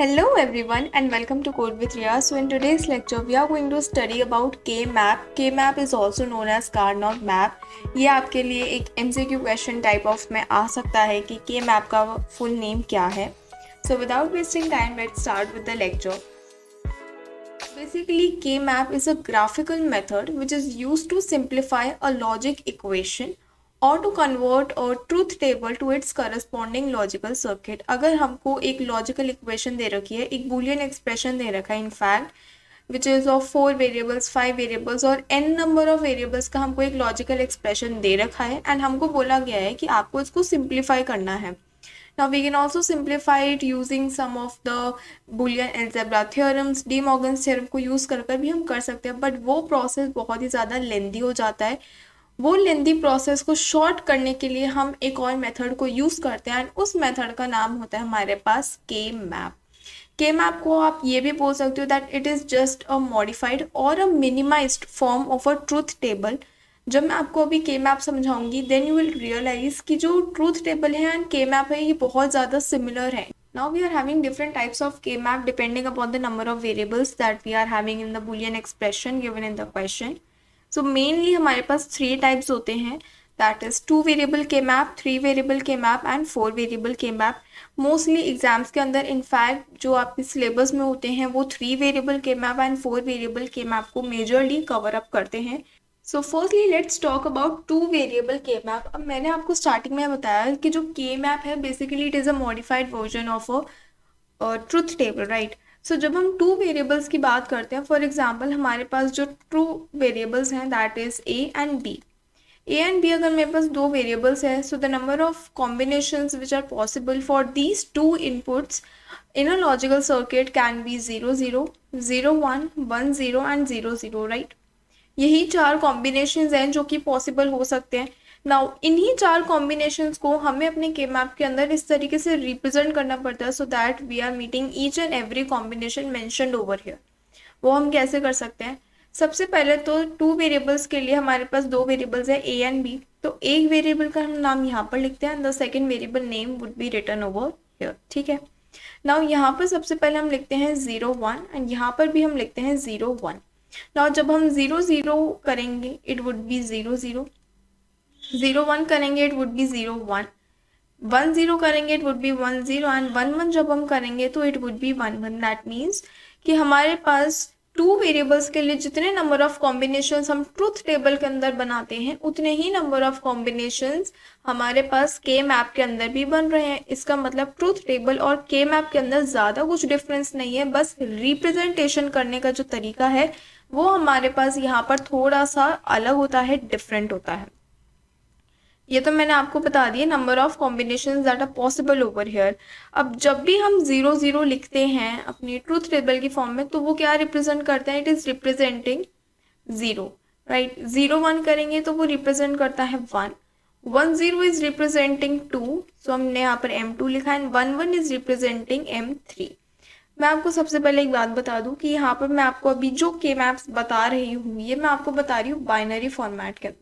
Hello everyone and welcome to Code with Ria. So in today's lecture we are going to study about K-map. K-map is also known as Carnot map. ये आपके लिए एक MCQ question type of में आ सकता है कि K-map का full name क्या है. So without wasting time, let's start with the lecture. Basically, K-map is a graphical method which is used to simplify a logic equation और टू कन्वर्ट और truth table to its corresponding logical circuit. अगर हमको एक logical equation दे रखी है, एक Boolean expression दे रखा है in fact which is of 4 variables 5 variables और n नंबर ऑफ वेरिएबल्स का हमको एक लॉजिकल एक्सप्रेशन दे रखा है एंड हमको बोला गया है कि आपको इसको सिंप्लीफाई करना है. Now we can also simplify it using some of the Boolean algebra theorems. D Morgan's theorem को यूज़ कर भी हम कर सकते हैं, बट वो प्रोसेस बहुत ही ज़्यादा लेंदी हो जाता है. वो लेंदी प्रोसेस को शॉर्ट करने के लिए हम एक और मेथड को यूज़ करते हैं एंड उस मेथड का नाम होता है हमारे पास के मैप. के मैप को आप ये भी बोल सकते हो that it is just a modified और a minimized form of a truth table. जब मैं आपको अभी के मैप समझाऊंगी देन यू विल रियलाइज कि जो ट्रूथ टेबल है एंड के मैप है ये बहुत ज़्यादा सिमिलर है. Now we are having different types of K-map depending upon the number of variables that we are having in the Boolean expression given in the question. So mainly हमारे पास 3 types होते हैं, that is 2 variable K-map, 3 variable K-map and 4 variable K-map. Mostly exams के अंदर in fact जो आपके syllabus में होते हैं वो 3 variable K-map and 4 variable K-map को मेजरली कवर अप करते हैं. So firstly let's talk about 2 variable K map. अब मैंने आपको स्टार्टिंग में बताया कि जो के मैप है basically it is a modified version of a truth table, right. So जब हम 2 वेरिएबल्स की बात करते हैं, फॉर एग्जांपल हमारे पास जो 2 वेरिएबल्स हैं that is A and B. A and B अगर मेरे पास 2 वेरिएबल्स है, so the number of combinations which are possible for these 2 inputs in a logical circuit can be 0 0 0 1 1 0 and 0 0, right. यही 4 combinations हैं जो कि पॉसिबल हो सकते हैं. नाउ इन्हीं 4 कॉम्बिनेशंस को हमें अपने के मैप के अंदर इस तरीके से रिप्रेजेंट करना पड़ता है so that we are meeting each and every combination mentioned over here. वो हम कैसे कर सकते हैं? सबसे पहले तो 2 वेरिएबल्स के लिए हमारे पास 2 वेरिएबल्स है ए एंड बी. तो एक वेरिएबल का हम नाम यहाँ पर लिखते हैं, the second variable name would be written over here, ठीक है. नाउ यहाँ पर सबसे पहले हम लिखते हैं 0 1 एंड यहाँ पर भी हम लिखते हैं 0 1. नाउ जब हम 0 0 करेंगे इट वुड बी 0 0, 0 1 करेंगे इट वुड बी 0 1, 1 0 करेंगे इट वुड बी 1 0 एंड 1 1 जब हम करेंगे तो it would B 1 1. That means कि हमारे पास 2 वेरिएबल्स के लिए जितने नंबर ऑफ कॉम्बिनेशंस हम ट्रूथ टेबल के अंदर बनाते हैं उतने ही नंबर ऑफ कॉम्बिनेशंस हमारे पास के मैप के अंदर भी बन रहे हैं. इसका मतलब ट्रूथ टेबल और के मैप के अंदर ज़्यादा कुछ डिफरेंस नहीं है, बस रिप्रेजेंटेशन करने का जो तरीका है वो हमारे पास यहाँ पर थोड़ा सा अलग होता है, डिफरेंट होता है. ये तो मैंने आपको बता दिया number of combinations that are possible over here. अब जब भी हम 0 0 लिखते हैं अपनी ट्रूथ टेबल की फॉर्म में तो वो क्या रिप्रेजेंट करता है? It is representing 0, right. 0 1 करेंगे तो वो रिप्रेजेंट करता है 1, 1 0 इज रिप्रेजेंटिंग 2, सो हमने यहाँ पर M2 लिखा है, 1 1 इज रिप्रेजेंटिंग M3. मैं आपको सबसे पहले एक बात बता दूं कि यहाँ पर मैं आपको अभी जो के मैप्स बता रही हूँ ये मैं आपको बता रही हूँ बाइनरी फॉर्मेट के अंदर.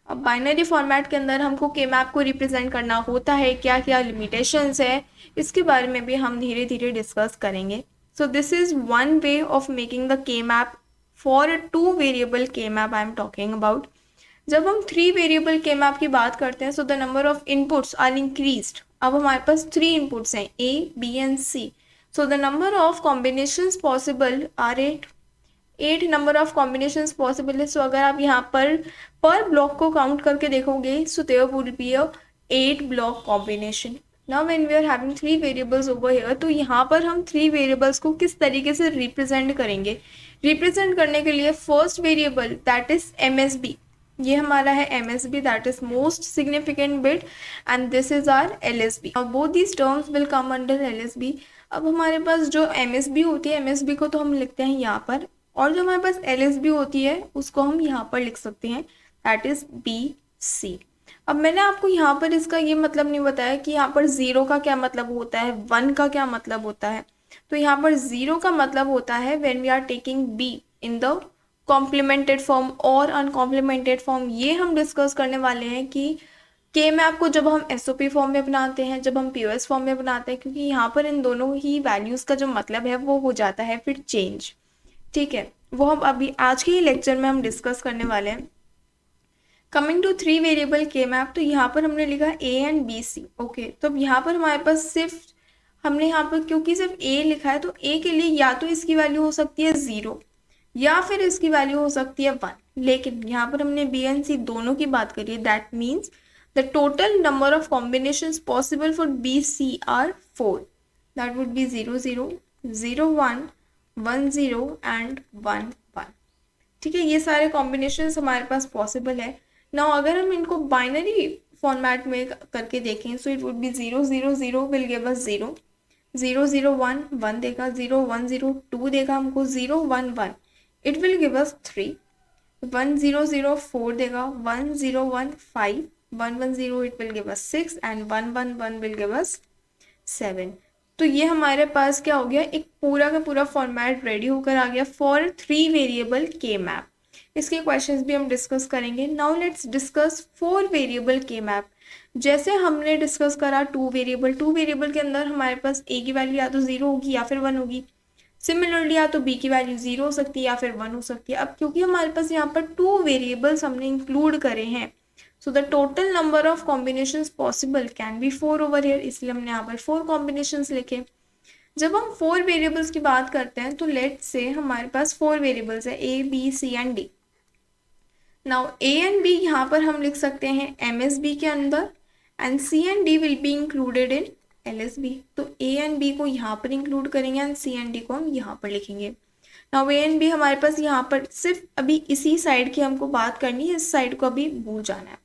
अब बाइनरी फॉर्मेट के अंदर हमको के मैप को रिप्रेजेंट करना होता है, क्या क्या लिमिटेशंस है इसके बारे में भी हम धीरे धीरे डिस्कस करेंगे. So this is one way of making the K map for 2 variable K map I am talking about. जब हम 3 वेरिएबल के मैप की बात करते हैं so the number of inputs are increased. अब हमारे पास 3 इनपुट्स हैं A B and C. So the number of combinations possible are 8 number of combinations possible है. सो अगर आप यहाँ पर ब्लॉक को काउंट करके देखोगे so there would be a 8 block combination. Now when we are having 3 variables over here तो यहाँ पर हम 3 वेरिएबल्स को किस तरीके से रिप्रेजेंट करेंगे? रिप्रेजेंट करने के लिए first variable that is MSB, ये हमारा है MSB that is most significant bit and this is our LSB. अब both these terms will come under LSB. अब हमारे पास जो MSB होती है MSB को तो हम लिखते हैं यहाँ पर, और जो हमारे पास LSB होती है उसको हम यहाँ पर लिख सकते हैं दैट इज BC. अब मैंने आपको यहाँ पर इसका ये मतलब नहीं बताया कि यहाँ पर 0 का क्या मतलब होता है, 1 का क्या मतलब होता है. तो यहाँ पर 0 का मतलब होता है when we are taking B in the complemented form और अनकॉम्प्लीमेंटेड फॉर्म. ये हम डिस्कस करने वाले हैं कि के मैप को जब हम एसओपी फॉर्म में बनाते हैं, जब हम पीओएस फॉर्म में बनाते हैं, क्योंकि यहाँ पर इन दोनों ही वैल्यूज़ का जो मतलब है वो हो जाता है फिर चेंज। ठीक है, वो हम अभी आज के ही लेक्चर में हम डिस्कस करने वाले हैं। Coming to 3 variable K map, तो यहाँ पर हमने लिखा A and B C. Okay, तो अब यहाँ पर हमारे पास सिर्फ हमने यहाँ पर क्योंकि सिर्फ ए लिखा है, तो ए के लिए या तो इसकी वैल्यू हो सकती है 0 या फिर इसकी वैल्यू हो सकती है 1। लेकिन यहाँ पर हमने बी एंड सी दोनों की बात करी है, that means the total number of combinations possible for B C are 4, दैट वुड बी 0 0 0 1 1 0 एंड 1 1। ठीक है, ये सारे कॉम्बिनेशंस हमारे पास पॉसिबल है। नाउ अगर हम इनको बाइनरी फॉर्मेट में करके देखें, सो इट वुड बी 0 0 0 विल गिव अस 0 0 0 1 1 देगा, 0 1 0 2 देगा हमको, 0 1 1 इट विल गिव अस 3, 1 0 0 4 देगा, 1 0 1 5 1 1 0 it will give us 6 and 1 1 1 will give us 7। तो ये हमारे पास क्या हो गया, एक पूरा का पूरा फॉर्मेट रेडी होकर आ गया फॉर 3 वेरिएबल के मैप। इसके क्वेश्चंस भी हम डिस्कस करेंगे। Now let's discuss 4 variable K map. जैसे हमने डिस्कस करा 2 वेरिएबल के अंदर हमारे पास ए की वैल्यू या तो 0 होगी या फिर 1 होगी। सिमिलरली या तो बी की वैल्यू 0 हो सकती है या फिर 1 हो सकती है। अब क्योंकि हमारे पास यहाँ पर 2 वेरिएबल्स हमने इंक्लूड करे हैं, so the total number of combinations possible can be 4 over here, इसलिए हमने यहाँ पर 4 कॉम्बिनेशंस लिखे। जब हम 4 वेरिएबल्स की बात करते हैं, तो लेट्स से हमारे पास 4 वेरिएबल्स है A B C and D. Now A and B यहाँ पर हम लिख सकते हैं एमएसबी के अंदर, and C and D will be included in LSB. तो ए एंड बी को यहाँ पर इंक्लूड करेंगे एंड सी एंड डी को हम यहाँ पर लिखेंगे। नाउ ए एंड बी हमारे पास यहाँ पर सिर्फ अभी इसी साइड की हमको बात करनी है, इस साइड को अभी भूल जाना है।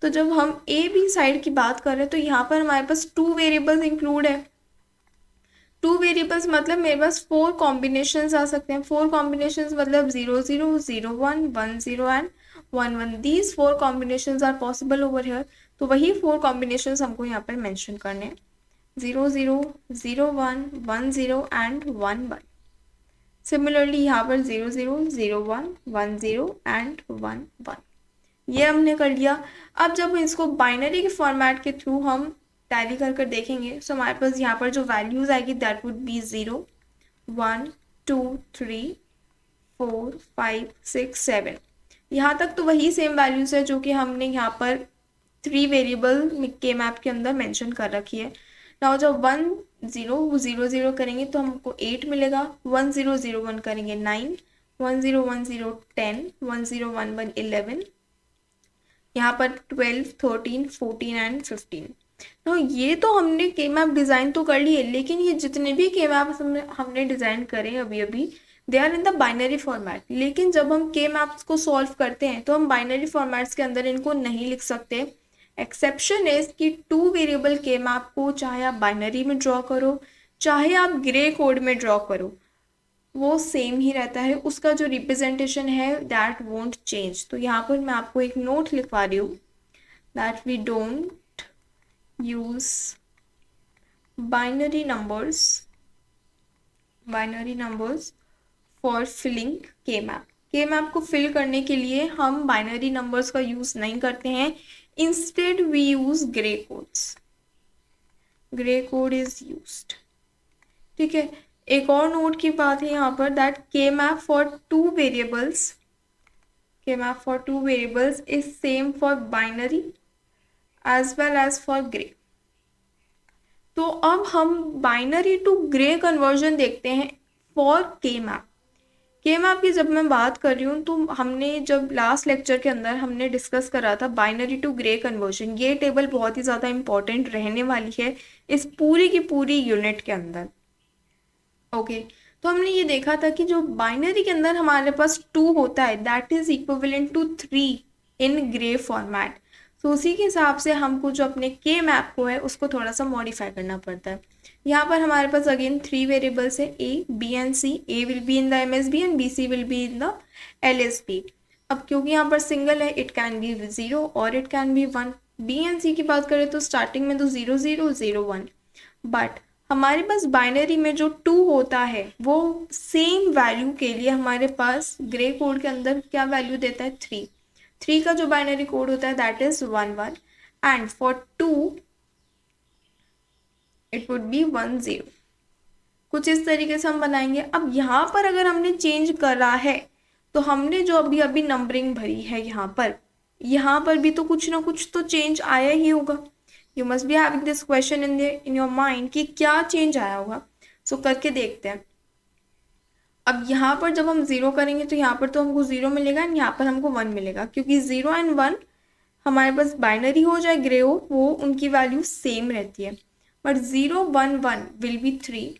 तो जब हम ए बी साइड की बात कर रहे हैं, तो यहाँ पर हमारे पास 2 वेरिएबल्स इंक्लूड है। 2 वेरिएबल्स मतलब मेरे पास 4 कॉम्बिनेशंस आ सकते हैं। 4 कॉम्बिनेशंस मतलब 0 0 0 1 1 0 and 1 1। These 4 combinations are possible over here. तो वही 4 कॉम्बिनेशंस हमको यहाँ पर मेंशन करने हैं, 0 0 0 1 1 0 एंड 1 1। सिमिलरली यहाँ पर 0 0 0 1 1 0 एंड 1 1। ये हमने कर लिया। अब जब इसको बाइनरी के फॉर्मेट के थ्रू हम टैली कर देखेंगे, सो हमारे पास यहाँ पर जो वैल्यूज आएगी दैट वुड बी 0 1 2 3 4 5 6 7। यहाँ तक तो वही सेम वैल्यूज है जो कि हमने यहाँ पर 3 वेरिएबल के मैप के अंदर मेंशन कर रखी है। नाउ जब 1 0 0 0 करेंगे तो हमको 8 मिलेगा, 1 0 0 1 करेंगे 9, 1 0 1 0 10, 1 0 1 1 11, यहाँ पर 12 13 14 एंड 15। तो ये तो हमने के मैप डिज़ाइन तो कर लिए, लेकिन ये जितने भी के मैप हमने डिज़ाइन करे अभी अभी, they are in the binary format. लेकिन जब हम के मैप्स को सॉल्व करते हैं तो हम बाइनरी फॉर्मेट्स के अंदर इनको नहीं लिख सकते। एक्सेप्शन इज कि 2 वेरिएबल के मैप को चाहे आप बाइनरी में ड्रॉ करो, चाहे आप ग्रे कोड में ड्रॉ करो, वो सेम ही रहता है। उसका जो रिप्रेजेंटेशन है दैट वोंट चेंज। तो यहाँ पर मैं आपको एक नोट लिखवा रही हूँ, that we don't use binary numbers for filling K map. K map को फिल करने के लिए हम बाइनरी नंबर्स का यूज नहीं करते हैं, instead we use Gray codes. Gray code is used. ठीक है, एक और नोट की बात है यहाँ पर, that K map for 2 variables is same for binary as well as for Gray. तो अब हम बाइनरी टू ग्रे कन्वर्जन देखते हैं फॉर के मैप। के मैप की जब मैं बात कर रही हूँ, तो हमने जब लास्ट लेक्चर के अंदर हमने डिस्कस करा था बाइनरी टू ग्रे कन्वर्जन। ये टेबल बहुत ही ज़्यादा इंपॉर्टेंट रहने वाली है इस पूरी की पूरी यूनिट के अंदर। ओके, तो हमने ये देखा था कि जो बाइनरी के अंदर हमारे पास 2 होता है that is equivalent to 3 in Gray format. तो उसी के हिसाब से हमको जो अपने के मैप को है उसको थोड़ा सा मॉडिफाई करना पड़ता है। यहाँ पर हमारे पास अगेन 3 वेरिएबल्स है A B and C. A will be in the MSB and B C will be in the LSB. अब क्योंकि यहाँ पर सिंगल है, इट कैन बी 0 और it can be 1। B and C की बात करें तो स्टार्टिंग में तो 0 0 0 1, बट हमारे पास बाइनरी में जो 2 होता है वो सेम वैल्यू के लिए हमारे पास ग्रे कोड के अंदर क्या वैल्यू देता है 3। 3 का जो बाइनरी कोड होता है that is 1 1। and for 2 it would be 1 0। कुछ इस तरीके से हम बनाएंगे। अब यहाँ पर अगर हमने चेंज करा है तो हमने जो अभी अभी नंबरिंग भरी है यहाँ पर भी तो कुछ ना कुछ तो चेंज आया ही होगा। You must be having this question in your mind कि क्या चेंज आया होगा। सो करके देखते हैं। अब यहाँ पर जब हम 0 करेंगे तो यहाँ पर तो हमको 0 मिलेगा एंड यहाँ पर हमको 1 मिलेगा, क्योंकि 0 एंड 1 हमारे पास बाइनरी हो जाए ग्रे हो, वो उनकी वैल्यू सेम रहती है। But 0 1 1 will be 3,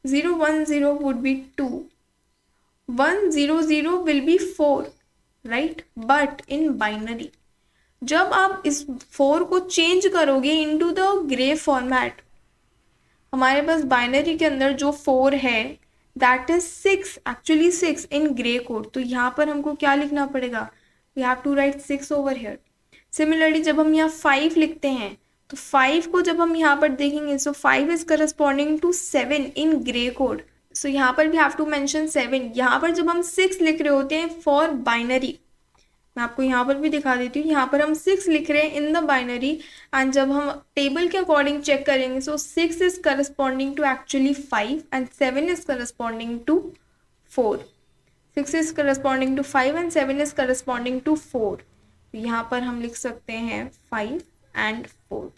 0 1 0 would be 2, 1 0 0 will be 4, right. But in binary जब आप इस 4 को चेंज करोगे इनटू द ग्रे फॉर्मेट, हमारे पास बाइनरी के अंदर जो 4 है that is 6, actually 6 in Gray code. तो यहाँ पर हमको क्या लिखना पड़ेगा, we have to write 6 over here. Similarly जब हम यहाँ 5 लिखते हैं तो 5 को जब हम यहाँ पर देखेंगे, so 5 is corresponding to 7 in Gray code. So यहाँ पर वी हैव टू मेंशन 7। यहाँ पर जब हम 6 लिख रहे होते हैं फॉर बाइनरी, मैं आपको यहाँ पर भी दिखा देती हूँ, यहाँ पर हम 6 लिख रहे हैं इन द बाइनरी एंड जब हम टेबल के अकॉर्डिंग चेक करेंगे, so 6 is corresponding to actually 5 and 7 is corresponding to 4। 6 is corresponding to 5 and 7 is corresponding to 4। तो यहाँ पर हम लिख सकते हैं 5 एंड 4।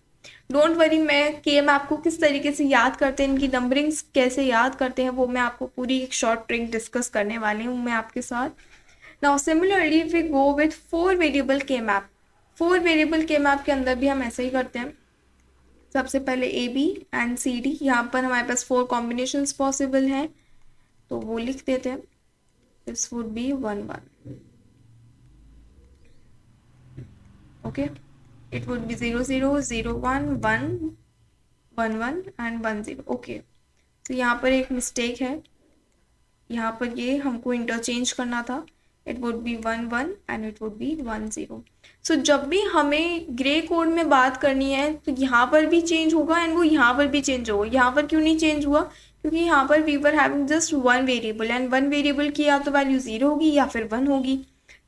डोंट वरी, मैं के मैप को किस तरीके से याद करते हैं, इनकी नंबरिंग्स कैसे याद करते हैं, वो मैं आपको पूरी एक शॉर्ट ट्रिक डिस्कस करने वाली हूँ मैं आपके साथ। Now similarly if we go with 4 variable K map, 4 variable K map के अंदर भी हम ऐसे ही करते हैं। सबसे पहले A B and C D, यहाँ पर हमारे पास 4 कॉम्बिनेशंस पॉसिबल हैं, तो वो लिख देते हैं। This would B 1 1, okay. It would बी 0 0 0 1 1 1 1 एंड 1 0, ओके। तो यहाँ पर एक मिस्टेक है, यहाँ पर ये हमको इंटरचेंज करना था। It would B 1 1 and it would B 1 0। सो जब भी हमें ग्रे कोड में बात करनी है तो यहाँ पर भी चेंज होगा एंड वो यहाँ पर भी चेंज होगा। यहाँ पर क्यों नहीं चेंज हुआ, क्योंकि यहाँ पर we were having just 1 variable and 1 variable की या तो वैल्यू 0 होगी या फिर 1 होगी।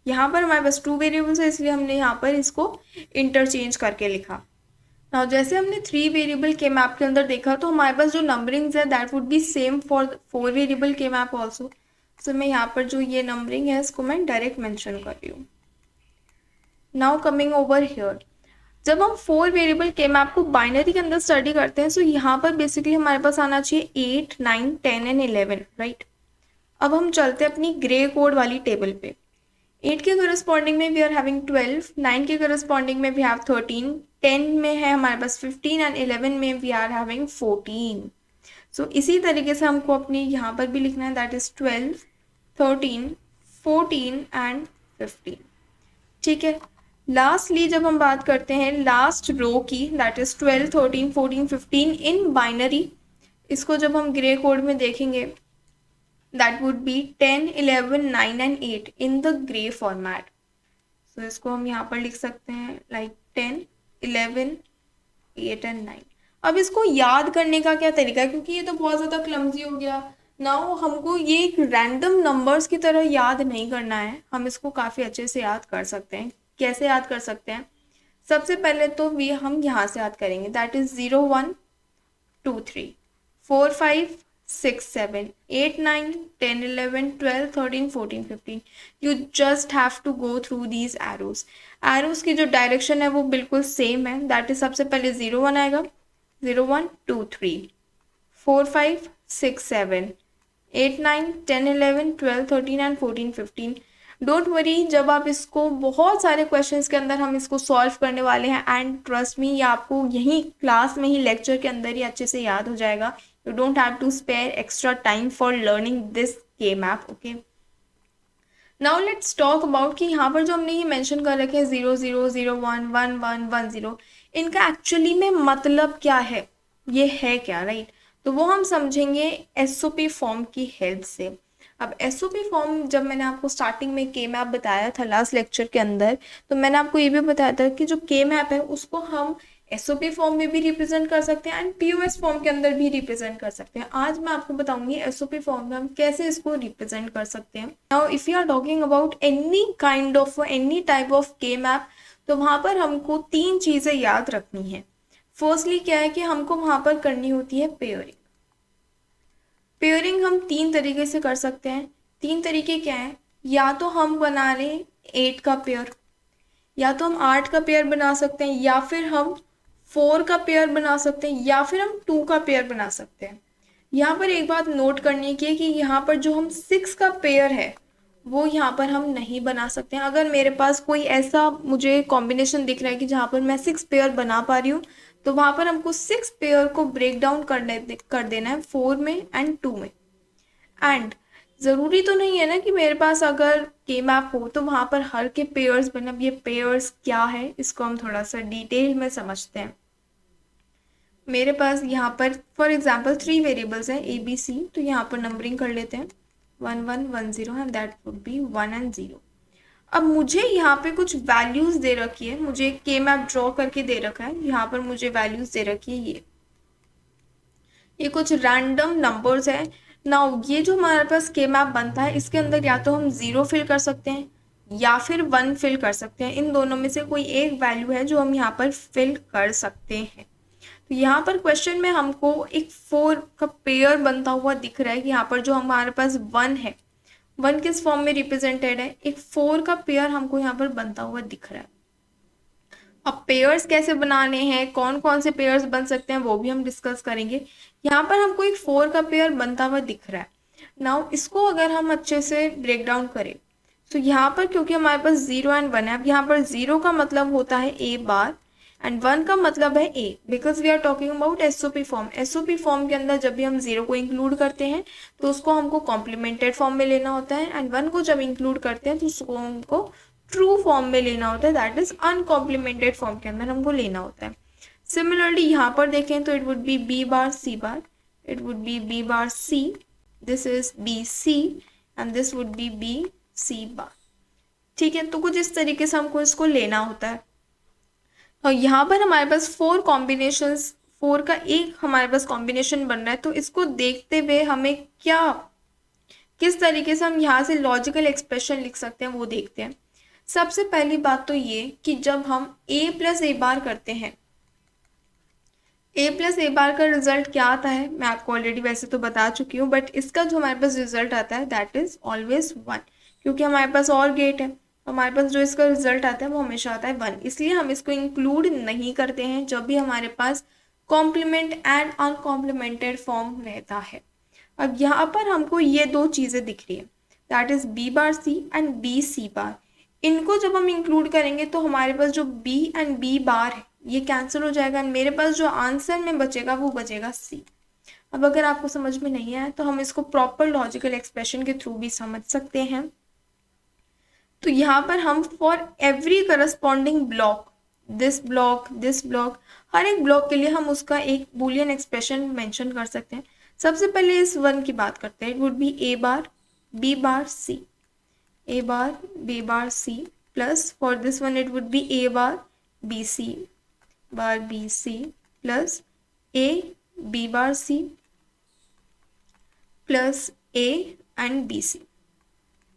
यहाँ पर हमारे पास 2 वेरिएबल्स है, इसलिए हमने यहाँ पर इसको इंटरचेंज करके लिखा। नाउ जैसे हमने 3 वेरिएबल के मैप के अंदर देखा तो हमारे पास जो नंबरिंग्स है that would be same for 4 variable K map also. सो मैं यहाँ पर जो ये नंबरिंग है इसको मैं डायरेक्ट मेंशन कर रही हूँ। नाउ कमिंग ओवर हियर, जब हम 4 वेरिएबल के मैप को बाइनरी के अंदर स्टडी करते हैं, सो यहाँ पर बेसिकली हमारे पास आना चाहिए 8 9 10 एंड 11, राइट। अब हम चलते हैं अपनी ग्रे कोड वाली टेबल पे। 8 के करस्पॉन्डिंग में वी आर हैविंग 12, 9 के करस्पॉन्डिंग में वी हैव 13, 10 में है हमारे पास 15 एंड 11 में वी आर हैविंग 14। सो इसी तरीके से हमको अपनी यहाँ पर भी लिखना है, दैट इज 12 13 14 एंड 15, ठीक है। लास्टली जब हम बात करते हैं लास्ट रो की, दैट इज 12 13 14 15 इन बाइनरी, इसको जब हम ग्रे कोड में देखेंगे that would be 10 11 9 and 8 in the gray format। so इसको हम यहाँ पर लिख सकते हैं like 10 11 8 and 9। अब इसको याद करने का क्या तरीका है, क्योंकि ये तो बहुत ज़्यादा क्लमजी हो गया। नाउ हमको ये एक रैंडम नंबर्स की तरह याद नहीं करना है, हम इसको काफ़ी अच्छे से याद कर सकते हैं। कैसे याद कर सकते हैं, सबसे पहले तो हम यहाँ से याद करेंगे, that is 0 1 2 3 4 5 6 7 8 9 10 11 12 13 14 15। You just have to go through these arrows. Arrows की जो डायरेक्शन है वो बिल्कुल सेम है, दैट इज सबसे पहले 0 1 आएगा, 0 1 2 3 4 5 6 7 8 9 10 11 12 13 एंड 14 15। डोंट वरी, जब आप इसको बहुत सारे क्वेश्चंस के अंदर हम इसको सॉल्व करने वाले हैं एंड ट्रस्ट मी, ये आपको यहीं क्लास में ही लेक्चर के अंदर ही अच्छे से याद हो जाएगा। You don't have to spare extra time for learning this K-map, okay? Now let's talk about कि यहाँ पर जो हमने ये मेंशन कर रखे हैं 0 0 0 1 1 1 1 0, इनका एक्चुअली में मतलब क्या है, ये है क्या, राइट? तो वो हम समझेंगे SOP फॉर्म की हेल्प से। अब SOP फॉर्म जब मैंने आपको स्टार्टिंग में के मैप बताया था लास्ट लेक्चर के अंदर, तो मैंने आपको ये भी बताया था कि जो के मैप है उसको हम SOP फॉर्म में भी रिप्रेजेंट कर सकते हैं एंड POS फॉर्म के अंदर भी रिप्रेजेंट कर सकते हैं। आज मैं आपको बताऊंगी SOP फॉर्म में हम कैसे इसको रिप्रेजेंट कर सकते हैं। Now if you are talking about any kind of any type of K map, तो वहाँ पर हमको 3 चीज़ें याद रखनी है। फर्स्टली क्या है कि हमको वहाँ पर करनी होती है पेयरिंग। पेयरिंग हम 3 तरीके से कर सकते हैं। 3 तरीके क्या हैं? या तो हम बना लें 8 का पेयर, या तो हम 8 का पेयर बना सकते हैं, या फिर हम 4 का पेयर बना सकते हैं, या फिर हम 2 का पेयर बना सकते हैं। यहाँ पर एक बात नोट करने की है कि यहाँ पर जो हम 6 का पेयर है वो यहाँ पर हम नहीं बना सकते हैं। अगर मेरे पास कोई ऐसा मुझे कॉम्बिनेशन दिख रहा है कि जहाँ पर मैं 6 पेयर बना पा रही हूँ, तो वहाँ पर हमको 6 पेयर को ब्रेक डाउन कर देना है 4 में एंड 2 में। एंड ज़रूरी तो नहीं है ना कि मेरे पास अगर के मैप हो तो वहाँ पर हर के पेयर्स बने। अब ये पेयर्स क्या है इसको हम थोड़ा सा डिटेल में समझते हैं। मेरे पास यहाँ पर फॉर एग्जांपल 3 वेरिएबल्स हैं ABC, तो यहाँ पर नंबरिंग कर लेते हैं 1 1 1 0 and that would be 1 and 0। अब मुझे यहाँ पे कुछ वैल्यूज़ दे रखी है, मुझे के मैप ड्रॉ करके दे रखा है। यहाँ पर मुझे वैल्यूज़ दे रखी है, ये कुछ रैंडम नंबर्स है। नाउ ये जो हमारे पास के मैप बनता है इसके अंदर या तो हम 0 फिल कर सकते हैं या फिर 1 फिल कर सकते हैं। इन दोनों में से कोई एक वैल्यू है जो हम यहाँ पर फिल कर सकते हैं। तो यहाँ पर क्वेश्चन में हमको एक 4 का पेयर बनता हुआ दिख रहा है कि यहाँ पर जो हमारे पास 1 है, 1 किस फॉर्म में रिप्रेजेंटेड है, एक 4 का पेयर हमको यहाँ पर बनता हुआ दिख रहा है। अब पेयर्स कैसे बनाने हैं, कौन कौन से पेयर्स बन सकते हैं, वो भी हम डिस्कस करेंगे। यहाँ पर हमको एक 4 का पेयर बनता हुआ दिख रहा है। नाउ इसको अगर हम अच्छे से ब्रेक डाउन करें तो यहाँ पर क्योंकि हमारे पास 0 एंड 1 है, अब यहाँ पर 0 का मतलब होता है ए बार एंड 1 का मतलब है A, because we are talking about SOP form. SOP form के अंदर जब भी हम 0 को इंक्लूड करते हैं तो उसको हमको कॉम्प्लीमेंटेड फॉर्म में लेना होता है, एंड 1 को जब इंक्लूड करते हैं तो उसको हमको ट्रू फॉर्म में लेना होता है, दैट इज अनकॉम्प्लीमेंटेड फॉर्म के अंदर हमको लेना होता है। सिमिलरली यहाँ पर देखें तो it would be B bar C bar, it would be B bar C, this is B C and this would be B C bar. ठीक है, तो कुछ इस तरीके से हमको इसको लेना होता है। और यहाँ पर हमारे पास 4 कॉम्बिनेशंस, 4 का एक हमारे पास कॉम्बिनेशन बन रहा है। तो इसको देखते हुए हमें क्या, किस तरीके से हम यहाँ से लॉजिकल एक्सप्रेशन लिख सकते हैं वो देखते हैं। सबसे पहली बात तो ये कि जब हम a प्लस ए बार करते हैं, a प्लस ए बार का रिजल्ट क्या आता है मैं आपको ऑलरेडी वैसे तो बता चुकी हूँ, बट इसका जो हमारे पास रिजल्ट आता है दैट इज ऑलवेज 1, क्योंकि हमारे पास और गेट है, हमारे पास जो इसका रिजल्ट आता है वो हमेशा आता है 1, इसलिए हम इसको इंक्लूड नहीं करते हैं जब भी हमारे पास कॉम्प्लीमेंट एंड अनकॉम्प्लीमेंटेड फॉर्म रहता है। अब यहाँ पर हमको ये 2 चीज़ें दिख रही है, that is B bar C and B C bar. इनको जब हम इंक्लूड करेंगे तो हमारे पास जो b एंड b बार है ये कैंसिल हो जाएगा, मेरे पास जो आंसर में बचेगा वो बचेगा c। अब अगर आपको समझ में नहीं आया तो हम इसको प्रॉपर लॉजिकल एक्सप्रेशन के थ्रू भी समझ सकते हैं। तो यहाँ पर हम for every corresponding block, this block, हर एक ब्लॉक के लिए हम उसका एक बूलियन एक्सप्रेशन मेंशन कर सकते हैं। सबसे पहले इस 1 की बात करते हैं, it would B a bar b bar c, a bar b bar c plus for this one it would B a bar b c bar b c plus a b bar c plus a and b c,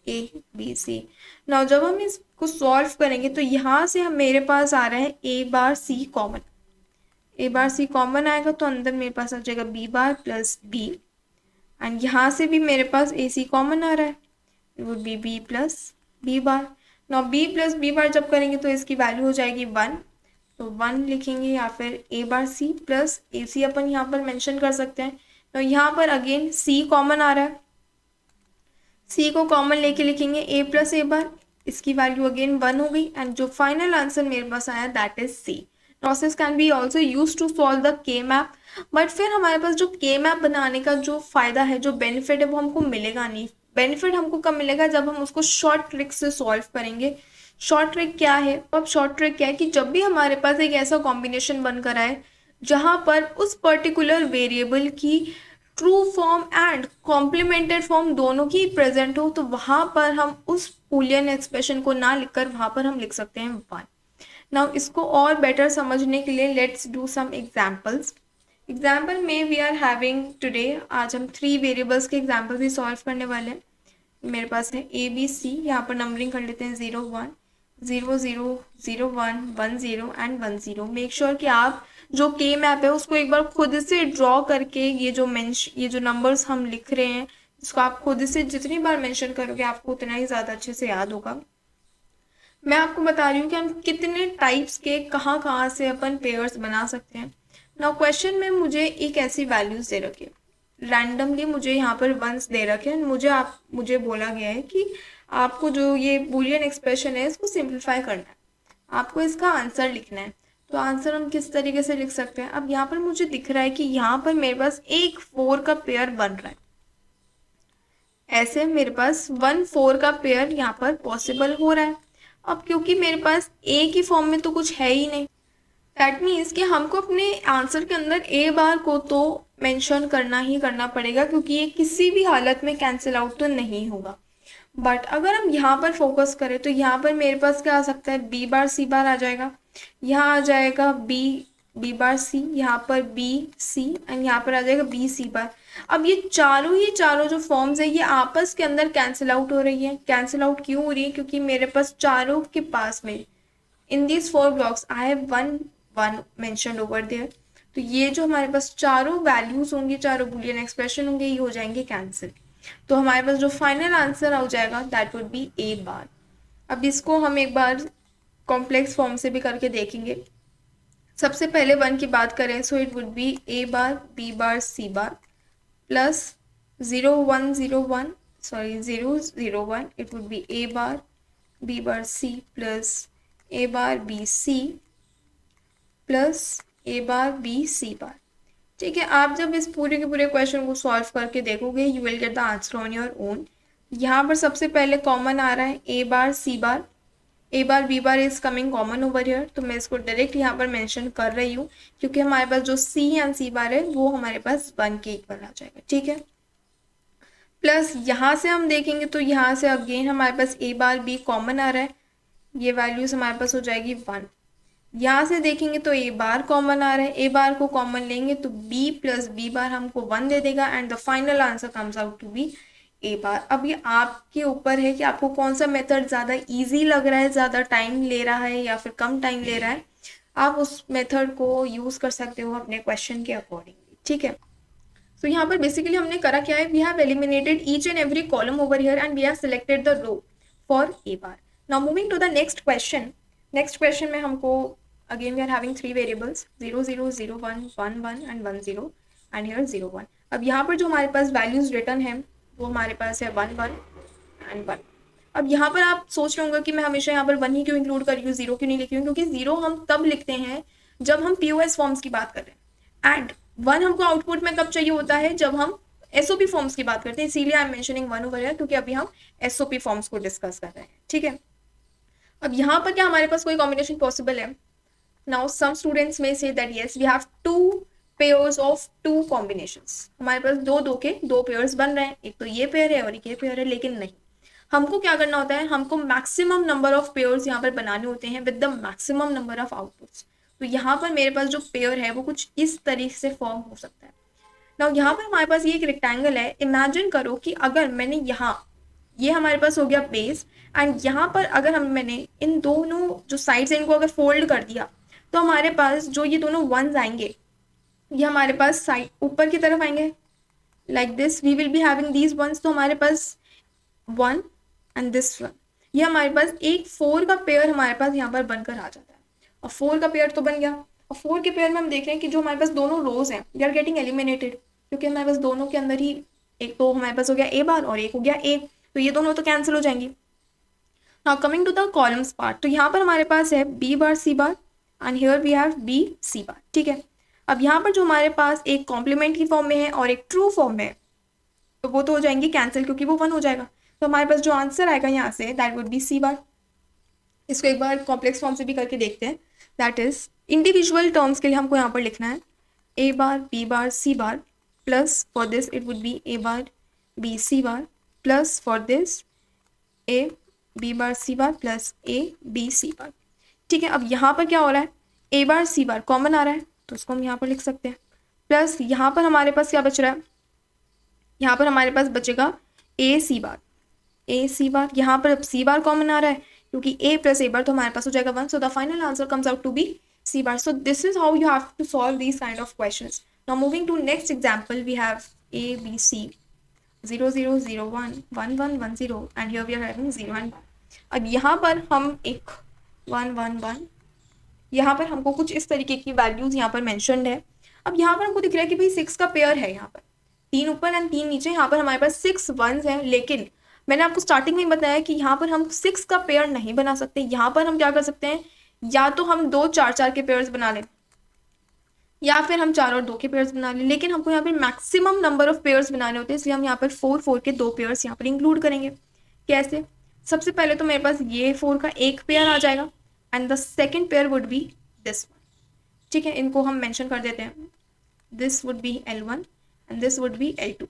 a b c। Now जब हम इसको solve करेंगे तो यहाँ से हम मेरे पास आ रहा है a bar c common, a bar c common आएगा तो अंदर मेरे पास आ जाएगा b bar plus b, and यहाँ से भी मेरे पास a c कॉमन आ रहा है, it would be b plus b bar. now b plus b बार जब करेंगे तो इसकी वैल्यू हो जाएगी 1, तो 1 लिखेंगे, या फिर a बार c प्लस ए सी अपन यहाँ पर मेंशन कर सकते हैं। तो यहाँ पर अगेन c कॉमन आ रहा है, c को कॉमन लेके लिखेंगे a प्लस ए बार, इसकी वैल्यू अगेन 1 हो गई, एंड जो फाइनल आंसर मेरे पास आया that is c। Process can be also use to solve the K map, but फिर हमारे पास जो के मैप बनाने का जो फायदा है, जो बेनिफिट है वो हमको मिलेगा नहीं। बेनिफिट हमको कब मिलेगा, जब हम उसको शॉर्ट ट्रिक से सॉल्व करेंगे। शॉर्ट ट्रिक क्या है, अब शॉर्ट ट्रिक क्या है कि जब भी हमारे पास एक ऐसा कॉम्बिनेशन बनकर आए जहां पर उस पर्टिकुलर वेरिएबल की true form and complimented form दोनों की प्रेजेंट हो, तो वहां पर हम उस बूलियन एक्सप्रेशन को ना लिखकर वहां पर हम लिख सकते हैं 1। नाउ इसको और बेटर समझने के लिए let's do some examples. Example में वी आर हैविंग टुडे, आज हम 3 वेरिएबल्स के एग्जाम्पल भी सॉल्व करने वाले हैं। मेरे पास है a b c, यहाँ पर नंबरिंग कर लेते हैं 0 1 0 0 0 1 1 0 एंड 1 0। मेक श्योर कि आप जो के मैप है उसको एक बार खुद से ड्रॉ करके ये जो नंबर्स हम लिख रहे हैं इसको आप खुद से जितनी बार मेंशन करोगे आपको उतना ही ज़्यादा अच्छे से याद होगा। मैं आपको बता रही हूँ कि हम कितने टाइप्स के कहाँ कहाँ से अपन पेयर्स बना सकते हैं। नाउ क्वेश्चन में मुझे एक ऐसी वैल्यूज दे रखी है, रैंडमली मुझे यहाँ पर वंस दे रखे हैं, मुझे बोला गया है कि आपको जो ये बूलियन एक्सप्रेशन है इसको सिंप्लीफाई करना है, आपको इसका आंसर लिखना है। तो आंसर हम किस तरीके से लिख सकते हैं? अब यहाँ पर मुझे दिख रहा है कि यहाँ पर मेरे पास एक 4 का पेयर बन रहा है, ऐसे मेरे पास 1 4 का पेयर यहाँ पर पॉसिबल हो रहा है। अब क्योंकि मेरे पास ए की फॉर्म में तो कुछ है ही नहीं, दैट मीन्स कि हमको अपने आंसर के अंदर ए बार को तो मेंशन करना ही करना पड़ेगा, क्योंकि ये किसी भी हालत में कैंसिल आउट तो नहीं होगा। बट अगर हम यहाँ पर फोकस करें तो यहाँ पर मेरे पास क्या आ सकता है, बी बार सी बार आ जाएगा, यहाँ आ जाएगा बी बार सी, यहाँ पर बी सी एंड यहाँ पर आ जाएगा बी सी बार। अब ये चारों जो फॉर्म्स है ये आपस के अंदर कैंसिल आउट हो रही है। कैंसिल आउट क्यों हो रही है? क्योंकि मेरे पास चारों के पास में in these 4 blocks I have one mentioned over there. तो ये जो हमारे पास चारों वैल्यूज होंगी, चारों बुलियन एक्सप्रेशन होंगे, ये हो जाएंगे कैंसिल। तो हमारे पास जो फाइनल आंसर हो जाएगा that would be A bar. अब इसको हम एक बार कॉम्प्लेक्स फॉर्म से भी करके देखेंगे। सबसे पहले 1 की बात करें so it would be A bar B bar C bar plus 0 1 0 1 sorry 0 0 1 it would be A bar B bar C plus A bar B C plus A bar B C bar. ठीक है, आप जब इस पूरे के पूरे question को solve करके देखोगे you will get the answer on your own. यहाँ पर सबसे पहले कॉमन आ रहा है A bar C bar, A bar B bar is coming common over here, तो मैं इसको डायरेक्ट यहाँ पर मेंशन कर रही हूँ क्योंकि हमारे पास जो सी एंड सी बार है वो हमारे पास 1 के इक्वल आ जाएगा। ठीक है, प्लस यहाँ से हम देखेंगे तो यहाँ से अगेन हमारे पास ए बार बी कॉमन आ रहा है, ये वैल्यूज हमारे पास हो जाएगी 1। यहाँ से देखेंगे तो ए बार कॉमन आ रहा है, ए बार को कॉमन लेंगे तो बी प्लस बी बार हमको 1 दे देगा and the final answer comes out to be A bar. अब ये आपके ऊपर है कि आपको कौन सा मेथड ज़्यादा इजी लग रहा है, ज़्यादा टाइम ले रहा है या फिर कम टाइम ले रहा है। आप उस मेथड को यूज़ कर सकते हो अपने क्वेश्चन के अकॉर्डिंगली। ठीक है, तो यहाँ पर बेसिकली हमने करा क्या है, we have eliminated each and every column over here and we have selected the row for A bar. Now moving to the next question. Next question में हमको again we are having 3 variables 0 0 0 1 1 1 and 1 0 and here 0 1। अब यहाँ पर जो हमारे पास values return है वो हमारे पास है 1 1 and 1। अब यहाँ पर आप सोच रहे होंगे कि मैं हमेशा यहाँ पर 1 ही क्यों इंक्लूड कर रही हूँ, 0 क्यों नहीं लिखी हूँ? क्योंकि 0 हम तब लिखते हैं जब हम POS फॉर्म्स की बात कर रहे हैं एंड 1 हमको आउटपुट में कब चाहिए होता है, जब हम SOP फॉर्म्स की बात करते हैं। इसीलिए I am mentioning 1 over here क्योंकि अभी हम SOP फॉर्म्स को डिस्कस कर रहे हैं। ठीक है, अब यहाँ पर क्या हमारे पास कोई कॉम्बिनेशन पॉसिबल है? Now some students may say that yes we have 2 pairs of 2 combinations। हमारे पास दो के 2 पेयर्स बन रहे हैं, एक तो ये पेयर है और एक ये पेयर है। लेकिन नहीं, हमको क्या करना होता है, हमको मैक्सिमम नंबर ऑफ पेयर्स यहाँ पर बनाने होते हैं with the maximum number of outputs. तो यहाँ पर मेरे पास जो पेयर है वो कुछ इस तरीके से फॉर्म हो सकता है। नाउ यहाँ पर हमारे पास ये एक रेक्टेंगल है। इमेजिन करो कि अगर मैंने यहाँ ये हमारे पास हो गया बेस एंड यहाँ पर अगर मैंने इन दोनों जो साइड्स हैं इनको अगर फोल्ड कर दिया तो हमारे पास जो ये दोनों वंस आएंगे ये हमारे पास साइड ऊपर की तरफ आएंगे like this, we will be having these ones. तो हमारे पास 1 एंड दिस 1, ये हमारे पास एक 4 का पेयर हमारे पास यहाँ पर बनकर आ जाता है। और 4 का पेयर तो बन गया, और 4 के पेयर में हम देख रहे हैं कि जो हमारे पास दोनों रोज हैं दे आर गेटिंग एलिमिनेटेड, क्योंकि हमारे पास दोनों के अंदर ही एक तो हमारे पास हो गया ए बार और एक हो गया ए, तो ये दोनों तो कैंसिल हो जाएंगी। Now coming to the columns part, तो यहाँ पर हमारे पास है B bar C bar and here we have B C bar. ठीक है, अब यहाँ पर जो हमारे पास एक कॉम्प्लीमेंट की फॉर्म में है और एक ट्रू फॉर्म में है तो वो तो हो जाएंगे कैंसिल क्योंकि वो 1 हो जाएगा। तो हमारे पास जो आंसर आएगा यहाँ से that would be C bar. इसको एक बार कॉम्प्लेक्स फॉर्म से भी करके देखते हैं। दैट इज इंडिविजुअल टर्म्स के लिए हमको यहाँ पर लिखना है A bar B bar C bar plus for this it would be A bar B C bar plus for this A B bar C bar plus A B C bar. ठीक है, अब यहाँ पर क्या हो रहा है, A bar C bar common आ रहा है तो उसको हम यहाँ पर लिख सकते हैं, प्लस यहाँ पर हमारे पास क्या बच रहा है, यहाँ पर हमारे पास बचेगा ए सी बार। यहाँ पर अब सी बार कॉमन आ रहा है, क्योंकि a प्लस a बार तो हमारे पास हो जाएगा 1, so the final answer comes out to be c bar. So this is how you have to solve these kind of questions. Now moving to next example, we have a b c 0 0 0 1 1 1 1 0 and here we are having 0 and. अब यहाँ पर हम एक 1 1 1, यहाँ पर हमको कुछ इस तरीके की वैल्यूज यहाँ पर मेंशन्ड है. अब यहाँ पर हमको दिख रहा है कि भाई 6 का पेयर है, यहाँ पर 3 ऊपर एंड 3 नीचे. यहाँ पर हमारे पास 6 वंस हैं, लेकिन मैंने आपको स्टार्टिंग में बताया कि यहाँ पर हम 6 का पेयर नहीं बना सकते. यहाँ पर हम क्या कर सकते हैं, या तो हम 2 4 4 के पेयर्स बना लें, या फिर हम 4 और 2 के पेयर्स बना लें. लेकिन हमको यहाँ पर मैक्सिमम नंबर ऑफ पेयर्स बनाने होते हैं, इसलिए हम यहाँ पर 4 4 के 2 पेयर्स यहाँ पर इंक्लूड करेंगे. कैसे? सबसे पहले तो मेरे पास ये 4 का एक पेयर आ जाएगा and the second pair would be this one. ठीक है, इनको हम मेंशन कर देते हैं. This would B L1 and this would B L2.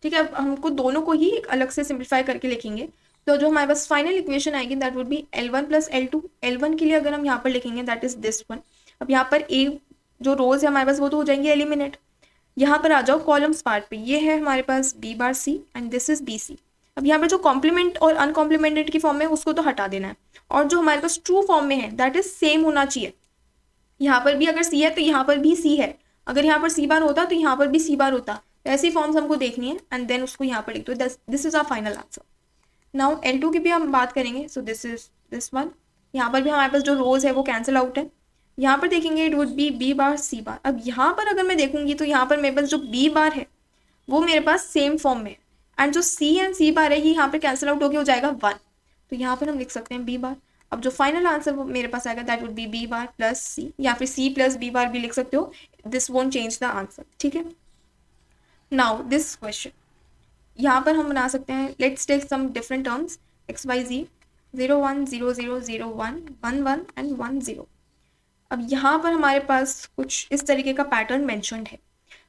ठीक है, अब हमको दोनों को ही एक अलग से सिंप्लीफाई करके लिखेंगे. तो जो हमारे पास फाइनल इक्वेशन आएगी that would be L1 plus L2. L1 के लिए अगर हम यहाँ पर लिखेंगे दैट इज दिस वन. अब यहाँ पर ए जो रोज है हमारे पास वो तो हो जाएंगे एलिमिनेट. यहाँ पर आ जाओ कॉलम्स पार्ट पे, ये है हमारे पास B bar C and this is BC. अब यहाँ पर जो कॉम्प्लीमेंट और अनकॉम्प्लीमेंटेड की फॉर्म में उसको तो हटा देना है, और जो हमारे पास ट्रू फॉर्म में है दैट इज सेम होना चाहिए. यहाँ पर भी अगर C है तो यहाँ पर भी C है, अगर यहाँ पर C बार होता तो यहाँ पर भी C बार होता. ऐसी फॉर्म्स हमको देखनी है एंड देन उसको यहाँ पर लिख दो. This is our final answer. Now L2 की भी हम बात करेंगे. So this is this one. यहाँ पर भी हमारे पास जो रोज है वो कैंसिल आउट है. यहाँ पर देखेंगे it would B B bar C बार. अब यहाँ पर अगर मैं देखूंगी तो यहाँ पर मेरे पास जो B बार है वो मेरे पास सेम फॉर्म में है, एंड जो C एंड C बार है ये यहाँ पर कैंसिल आउट होकर हो जाएगा 1. तो यहाँ पर हम लिख सकते हैं B बार. अब जो फाइनल आंसर वो मेरे पास आएगा that would be B bar plus C, या फिर C प्लस B बार भी लिख सकते हो. This won't change the answer. ठीक है, नाउ दिस क्वेश्चन यहाँ पर हम बना सकते हैं. Let's take some different terms. XYZ 0 1 0 0 0 1 1 1 and 1 0. अब यहाँ पर हमारे पास कुछ इस तरीके का पैटर्न मेंशन्ड है.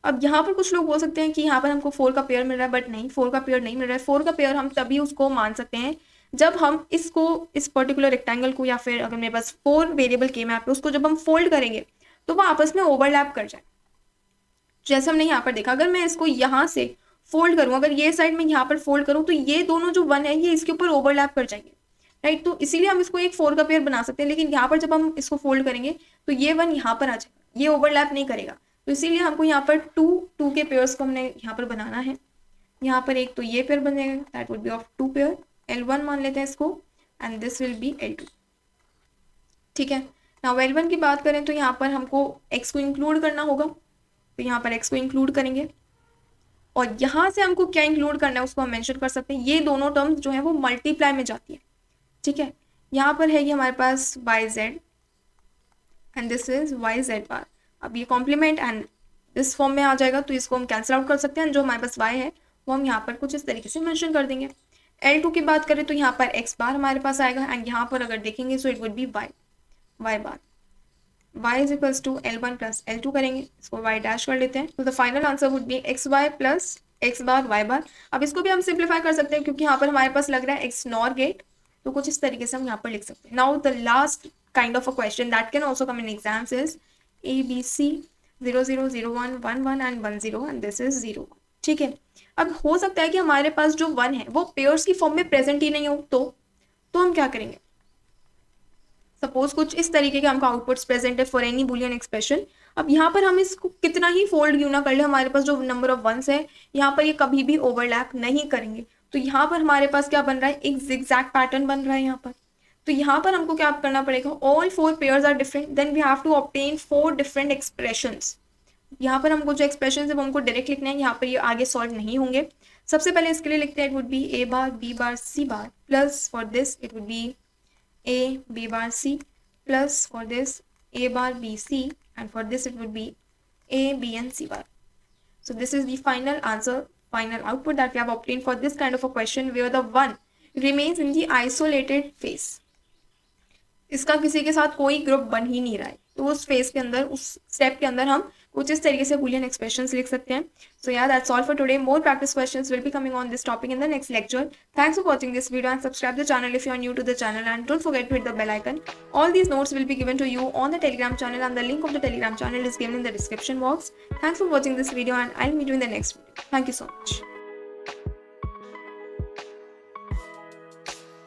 अब यहाँ पर कुछ लोग बोल सकते हैं कि यहाँ पर हमको 4 का पेयर मिल रहा है, बट नहीं, 4 का पेयर नहीं मिल रहा है. 4 का पेयर हम तभी उसको मान सकते हैं जब हम इसको, इस पर्टिकुलर रेक्टेंगल को, या फिर अगर मेरे पास 4 वेरिएबल के मैप है उसको जब हम फोल्ड करेंगे तो वो आपस में ओवरलैप कर जाए. जैसे हमने यहाँ पर देखा, अगर मैं इसको यहाँ से फोल्ड करूँ, अगर ये साइड में यहाँ पर फोल्ड करूँ तो ये दोनों जो 1 है ये इसके ऊपर ओवरलैप कर जाएंगे, राइट. तो इसीलिए हम इसको एक 4 का पेयर बना सकते हैं. लेकिन यहाँ पर जब हम इसको फोल्ड करेंगे तो ये 1 यहाँ पर आ जाएगा, ये ओवरलैप नहीं करेगा. तो इसीलिए हमको यहाँ पर 2 के पेयर्स को हमने यहाँ पर बनाना है. यहाँ पर एक तो ये पेयर बनेगा that would be of 2 pair. L1 मान लेते हैं इसको and this will be L2. ठीक है, नाउ L1 की बात करें तो यहाँ पर हमको x को इंक्लूड करना होगा, तो यहाँ पर x को इंक्लूड करेंगे, और यहाँ से हमको क्या इंक्लूड करना है उसको हम मेंशन कर सकते हैं. ये दोनों टर्म्स जो है वो मल्टीप्लाई में जाती है. ठीक है, यहाँ पर है ये हमारे पास YZ and this is YZ बार. अब ये कॉम्प्लीमेंट एंड इस फॉर्म में आ जाएगा, तो इसको हम कैंसिल आउट कर सकते हैं. जो हमारे पास y है वो हम यहाँ पर कुछ इस तरीके से मेंशन कर देंगे. L2 की बात करें तो यहाँ पर x बार हमारे पास आएगा, एंड यहाँ पर अगर देखेंगे so it would be y bar. y is equals to L1 plus L2 करेंगे, इसको y डैश कर लेते हैं. तो the final answer would be xy plus x bar y bar. अब इसको भी हम सिंप्लीफाई कर सकते हैं क्योंकि यहाँ पर हमारे पास लग रहा है x नॉर गेट, तो कुछ इस तरीके से हम यहाँ पर लिख सकते हैं. Now the last kind of a question that can also come in exams is ABC 0 0 0 1 1 1 and 1 0 and this is 0. ठीक है, अब हो सकता है कि हमारे पास जो 1 है वो पेयर्स की फॉर्म में प्रेजेंट ही नहीं हो, तो हम क्या करेंगे. सपोज कुछ इस तरीके के हमको आउटपुट्स प्रेजेंट है फॉर एनी बुलियन एक्सप्रेशन. अब यहाँ पर हम इसको कितना ही फोल्ड क्यों ना कर ले, हमारे पास जो नंबर ऑफ वंस है यहाँ पर ये कभी भी ओवरलैप नहीं करेंगे. तो यहाँ पर हमारे पास क्या बन रहा है, एक zigzag पैटर्न बन रहा है यहाँ पर. तो यहाँ पर हमको क्या करना पड़ेगा, all 4 pairs are different, then we have to obtain 4 different expressions. यहाँ पर हमको जो एक्सप्रेशन है वो हमको डायरेक्ट लिखना है, यहाँ पर ये आगे सॉल्व नहीं होंगे. सबसे पहले इसके लिए लिखते हैं it would B A bar B bar C bar plus for this it would B A B bar C plus for this A bar B C and for this it would B A B and C bar. So this is the final answer, final output that we have obtained for this kind of a question where the 1 remains in the isolated phase. इसका किसी के साथ कोई group बन ही नहीं रहा है, तो उस फेज के अंदर, उस स्टेप के अंदर हम कुछ इस तरीके से बूलियन एक्सप्रेशंस लिख सकते हैं. सो या that's all for today. More practice questions will be coming on this topic in the next lecture. Thanks for watching this video and subscribe the channel if you are new to the channel, and don't forget to hit the bell icon. All these notes will be given to you on the Telegram channel, and the link of the Telegram channel is given in the description box. Thanks for watching this video, and I'll meet you in the next video. Thank you so much.